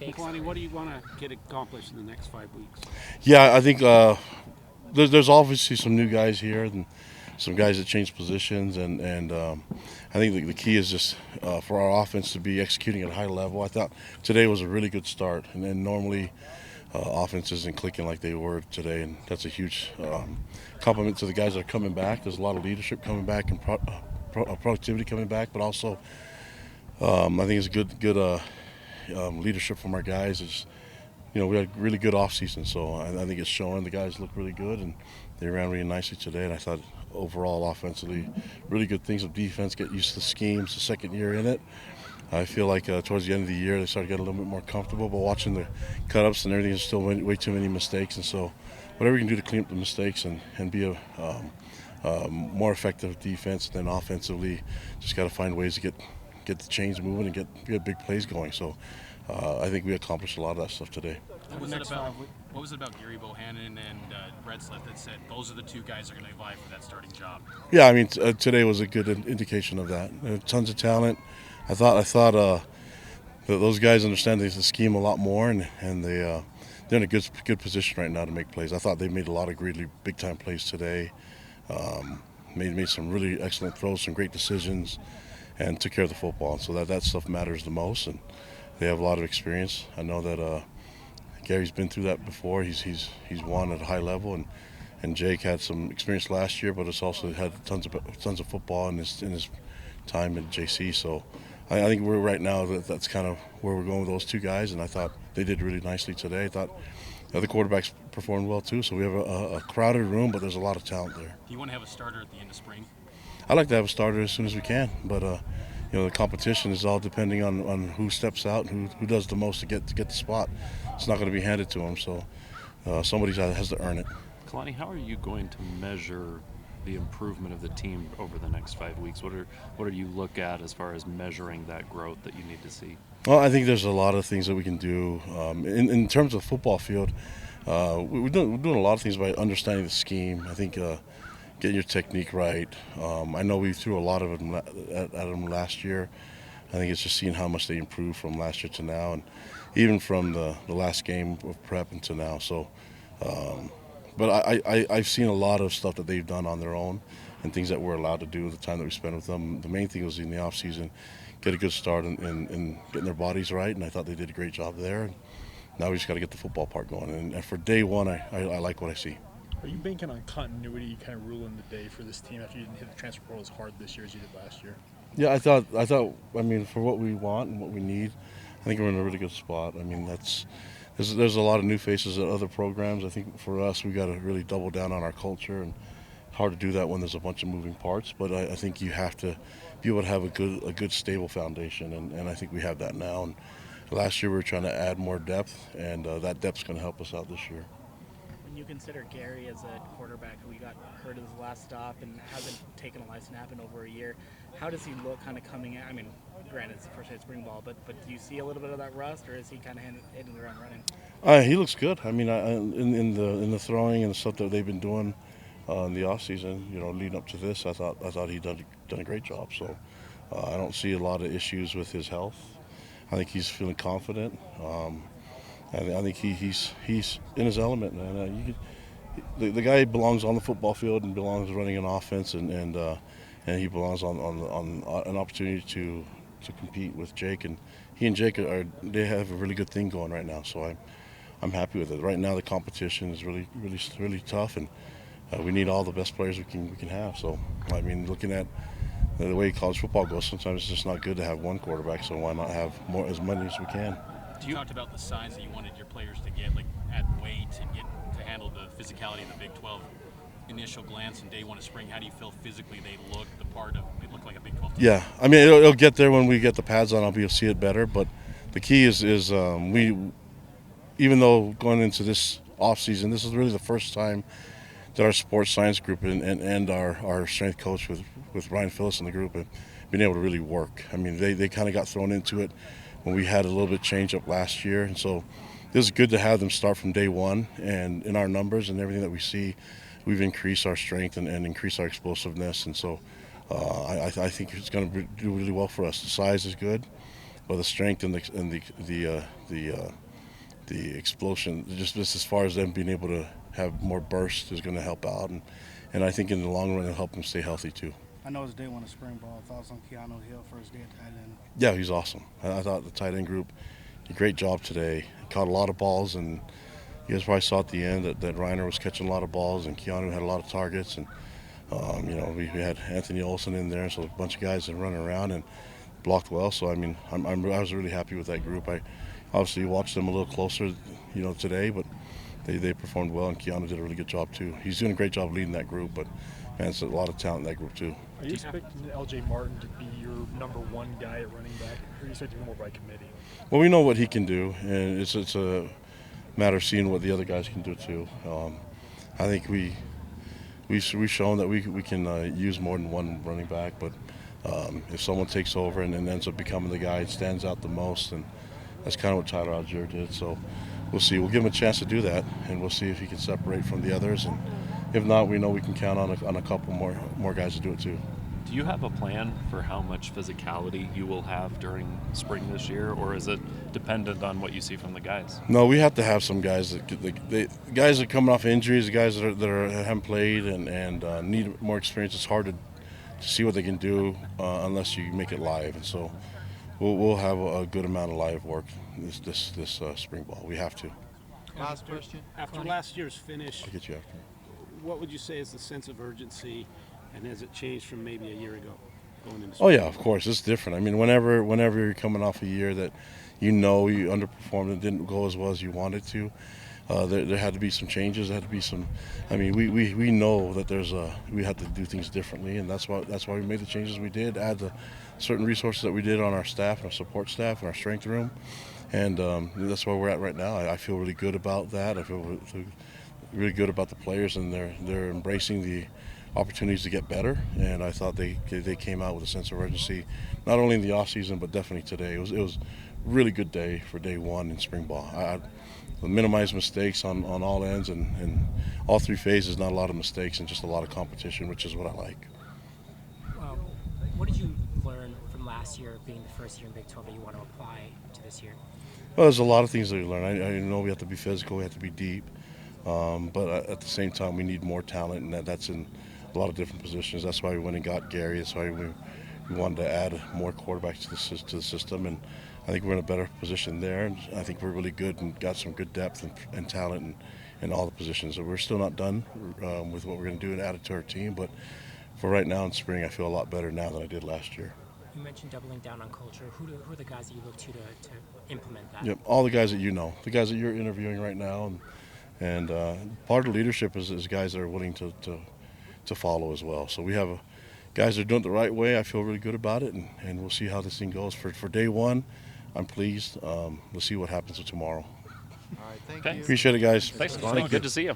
Kalani, what do you want to get accomplished in the next 5 weeks? Yeah, I think there's obviously some new guys here and some guys that change positions, and I think the key is just for our offense to be executing at a high level. I thought today was a really good start, and then normally offense isn't clicking like they were today, and that's a huge compliment to the guys that are coming back. There's a lot of leadership coming back and productivity coming back, but also I think it's good leadership from our guys. We had a really good off season, so I think it's showing. The guys look really good, and they ran really nicely today. And I thought overall, offensively, really good things of defense. Get used to the schemes. The second year in it, I feel like towards the end of the year they started getting a little bit more comfortable. But watching the cut-ups and everything, there's still way too many mistakes. And so, whatever you can do to clean up the mistakes and be a more effective defense than offensively, just got to find ways to get the chains moving and get big plays going. So I think we accomplished a lot of that stuff today. What was it about Gary Bohannon and Red Slip that said those are the two guys that are going to vie for that starting job? Yeah, I mean today was a good indication of that. Tons of talent. I thought that those guys understand the scheme a lot more, and they're in a good position right now to make plays. I thought they made a lot of really big time plays today. Made some really excellent throws, some great decisions, and took care of the football. So that stuff matters the most, and they have a lot of experience. I know that Gary's been through that before. He's won at a high level, and Jake had some experience last year, but it's also had tons of football in his time at JC. So I think we're right now that's kind of where we're going with those two guys, and I thought they did really nicely today. I thought the other quarterbacks performed well too. So we have a crowded room, but there's a lot of talent there. Do you want to have a starter at the end of spring? I like to have a starter as soon as we can, but the competition is all depending on who steps out and who does the most to get the spot. It's not going to be handed to them, so somebody has to earn it. Kalani, how are you going to measure the improvement of the team over the next 5 weeks? What do you look at as far as measuring that growth that you need to see? Well, I think there's a lot of things that we can do in terms of football field. We're doing a lot of things by understanding the scheme. I think getting your technique right. I know we threw a lot of them at them last year. I think it's just seeing how much they improved from last year to now, and even from the last game of prep until now. So, but I've seen a lot of stuff that they've done on their own and things that we're allowed to do the time that we spent with them. The main thing was in the off season, get a good start in getting their bodies right, and I thought they did a great job there. And now we just got to get the football part going. And for day one, I like what I see. Are you banking on continuity kind of ruling the day for this team after you didn't hit the transfer portal as hard this year as you did last year? Yeah, I mean, for what we want and what we need, I think we're in a really good spot. I mean, there's a lot of new faces at other programs. I think for us, we got to really double down on our culture, and it's hard to do that when there's a bunch of moving parts. But I think you have to be able to have a good stable foundation, and I think we have that now. And last year we were trying to add more depth, and that depth's going to help us out this year. When you consider Gary as a quarterback who got hurt at his last stop and hasn't taken a live snap in over a year, how does he look kind of coming in? I mean, granted, it's the first day of spring ball, but do you see a little bit of that rust, or is he kind of hitting the ground running? He looks good. I mean, in the throwing and the stuff that they've been doing in the off season, leading up to this, I thought he done a great job. So I don't see a lot of issues with his health. I think he's feeling confident. I think he's in his element, and the guy belongs on the football field and belongs running an offense, and he belongs on an opportunity to compete with Jake, and he and Jake they have a really good thing going right now. So I'm happy with it. Right now the competition is really tough, and we need all the best players we can have. So I mean, looking at the way college football goes, sometimes it's just not good to have one quarterback. So why not have as many as we can? You talked about the signs that you wanted your players to get, like at weight and get to handle the physicality of the Big 12. Initial glance in day one of spring, how do you feel physically they look they look like a Big 12 team? Yeah, I mean it'll get there when we get the pads on. I'll be able to see it better. But the key is we, even though going into this off season, this is really the first time that our sports science group and our strength coach with Ryan Phillips in the group have been able to really work. I mean they kind of got thrown into it when we had a little bit change up last year, and so it was good to have them start from day one. And in our numbers and everything that we see, we've increased our strength and increased our explosiveness, and so I think it's going to do really well for us. The size is good, but the strength and the explosion, just as far as them being able to have more burst is going to help out, and I think in the long run it'll help them stay healthy too. I know it's day one of spring ball. Thoughts on Keanu Hill first day at tight end? Yeah, he's awesome. I thought the tight end group did a great job today. He caught a lot of balls, and you guys probably saw at the end that Reiner was catching a lot of balls, and Keanu had a lot of targets, and we had Anthony Olsen in there, so a bunch of guys that running around and blocked well. So I mean, I was really happy with that group. I obviously watched them a little closer, today, but they performed well, and Keanu did a really good job too. He's doing a great job leading that group, but man, it's a lot of talent in that group too. Are you expecting L.J. Martin to be your number one guy at running back, or are you expecting more by committee? Well, we know what he can do, and it's a matter of seeing what the other guys can do too. I think we've shown that we can use more than one running back, but if someone takes over and ends up becoming the guy that stands out the most, and that's kind of what Tyler Algier did. So we'll see. We'll give him a chance to do that, and we'll see if he can separate from the others. And if not, we know we can count on a couple more guys to do it too. Do you have a plan for how much physicality you will have during spring this year, or is it dependent on what you see from the guys? No, we have to have some guys the guys that are coming off injuries, the guys that haven't played and need more experience. It's hard to see what they can do unless you make it live, and so we'll have a good amount of live work this spring ball. We have to. Last question. After last year's finish, I'll get you after. what would you say is the sense of urgency, and has it changed from maybe a year ago going into Oh spring? yeah, of course, it's different. I mean, whenever you're coming off a year that you underperformed and didn't go as well as you wanted to, there had to be some changes. There had to be some. I mean, we know that we had to do things differently, and that's why we made the changes we did. Add the certain resources that we did on our staff, our support staff, and our strength room, and that's where we're at right now. I feel really good about that. I feel really good about the players, and they're embracing the opportunities to get better, and I thought they came out with a sense of urgency, not only in the off season but definitely today. It was a really good day for day one in spring ball. I minimize mistakes on all ends, and all three phases, not a lot of mistakes and just a lot of competition, which is what I like. What did you learn from last year, being the first year in Big 12, that you want to apply to this year? Well, there's a lot of things that we learn. I know we have to be physical, we have to be deep, but at the same time we need more talent, and that's in a lot of different positions. That's why we went and got Gary. That's why we wanted to add more quarterbacks to the system, and I think we're in a better position there. And I think we're really good and got some good depth and talent in all the positions. So we're still not done with what we're going to do and add it to our team, but for right now in spring, I feel a lot better now than I did last year. You mentioned doubling down on culture. Who are the guys that you look to implement that? Yep, all the guys that you know, the guys that you're interviewing right now, and part of the leadership is guys that are willing to follow as well. So we have guys that are doing it the right way. I feel really good about it, and we'll see how this thing goes. For day one, I'm pleased. We'll see what happens tomorrow. All right, thank Okay. you. Appreciate it, guys. Thanks. Good to see you.